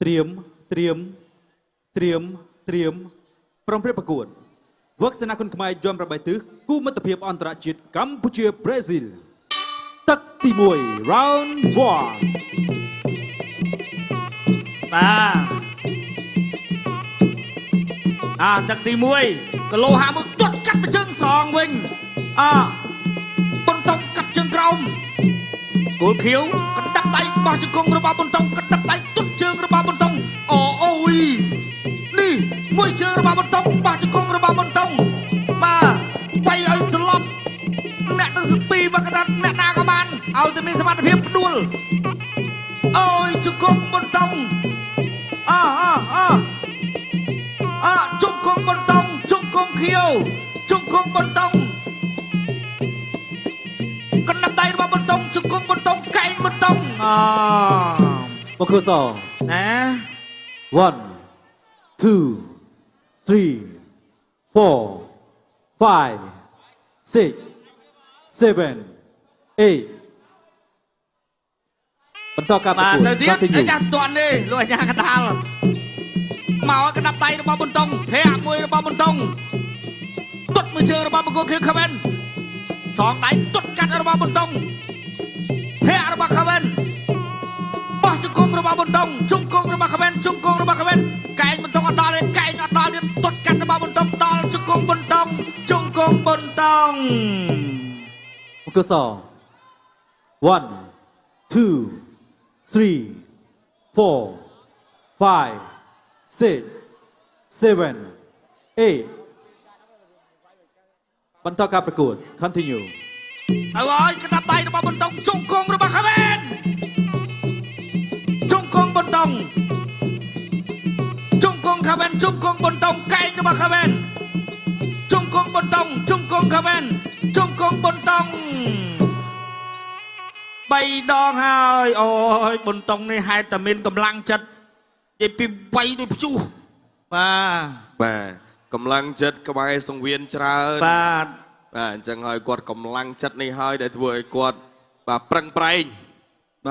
เตรียมพร้อมเพรียบประกวดวัคซีนคนขมายยอมระบายตื้อกู้มิตรเพียบอันตรจิตกัมพูชีบราซิลตักตีมวย round 1ตักตีมวยกะโลหามึงตดกัดไปเชิงสองวิ่งบนตรงกัดเชิงกรมกูเขียวกันดับไตบาจะกงระบาบนตรงกันดับไตตุดเชิงระบาบนตรงโอ้ยนี่มวยเชิงระบาบนตรงบาจะกงระบาบนตรงมาไปเอาสลับแน่ตั้ง10 ปีมากระดับแน่นากระบาลเอาจะมีสมาธิเพียบดุลโอ้ยจะกงบนตรงจุกกงบนตรงจุกกงเขียวจุกกงบนตรงกันนับได้มาบนตรงจุกกงบนตรงไก่บนตรงก็คือสองนะ 1 2 3 4 5 6 7 8បន្តការប្រកួត ទៅទៀតអាយ៉ាតន់ទេលោកអាយ៉ាកដាលមកឲ្យកណ្ដាប់ដៃរបស់ប៊ុនតុងធាក់មួយរបស់ប៊ុនតុងទុតមួយជើងរបស់បង្គោលខៀវខាវិនសងដៃទុតកាត់របស់ប៊ុនតុងធាក់របស់ខាវិនបោះជង្គង់របស់ប៊ុនតុងជង្គង់របស់ខាវិនជង្គង់របស់ខាវិនកែងប៊ុនតុងអត់ដល់ទេកែងអត់ដល់ទៀតទុតកាត់របស់ប៊ុនតុងដល់ជង្គង់ប៊ុនតុងជង្គង់ប៊ុនតុងគឺសង1 2 3 4 5 6 7 8បន្តការប្រកួត continue ហើយកណ្ដាប់ដៃរបស់ប៊ុនតុងជង្គង់របស់ខាវិនជង្គង់ប៊ុនតុងជង្គង់ខាវិនជង្គង់ប៊ុនតុងកែងរបស់ខាវិនជង្គង់ប៊ុនតុងជង្គង់ខាវិនជង្គង់ប៊ុនតុង3 ដងហើយអូយប៊ុនតុងនេះហេតុតែមានកម្លាំងចិត្តនិយាយពីវាយដូចព្យុះបាទកម្លាំងចិត្តក្បែរសង្វៀនច្រើនបាទអញ្ចឹងហើយគាត់កម្លាំងចិត្តនេះហើយដែលធ្វើឲ្យគាត់បាទប្រឹងប្រែងប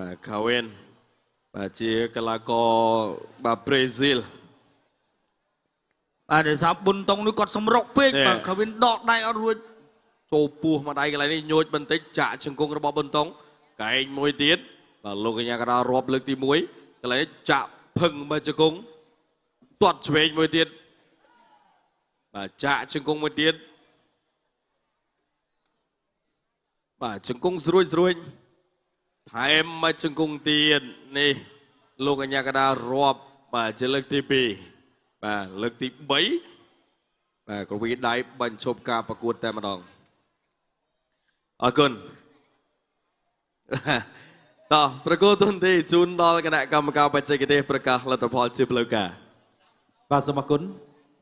ាទខាវិនបាទជាកីឡាករបាទប្រេស៊ីលបាទដោយសារប៊ុនតុងនេះគាត់សម្រុកពេកបាទខាវិនដកដៃអត់រួចចូលពោះមកដៃកន្លែងនេះញូចបន្តិចចាក់ជង្គង់របស់ប៊ុនតុងកែងមួយទៀតបាទលោកកញ្ញាកណ្ដាលរាប់លើកទី1កន្លែងនេះចាក់ភឹងមកជង្គង់ទាត់ឆ្វេងមួយទៀតបាទចាក់ជង្គង់មួយទៀតបាទជង្គង់ស្រួយថែមមកជង្គង់ទៀតនេះលោកកញ្ញាកណ្ដាលរាប់បាទជាលើកទី2បាទលើកទី3បាទក្រវីដៃបញ្ឈប់ការប្រកួតតែម្ដងអរគុណតោះប្រកួតទុនទីជូនដល់គណៈកម្មការបច្ចេកទេសប្រកាសលទ្ធផលជាផ្លូវការបាទសូមអរគុណ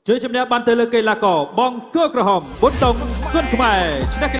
ជួយជំនះបានទៅលើកីឡាករបងគោក្រហមប៊ុនតុងគុនខ្មែរ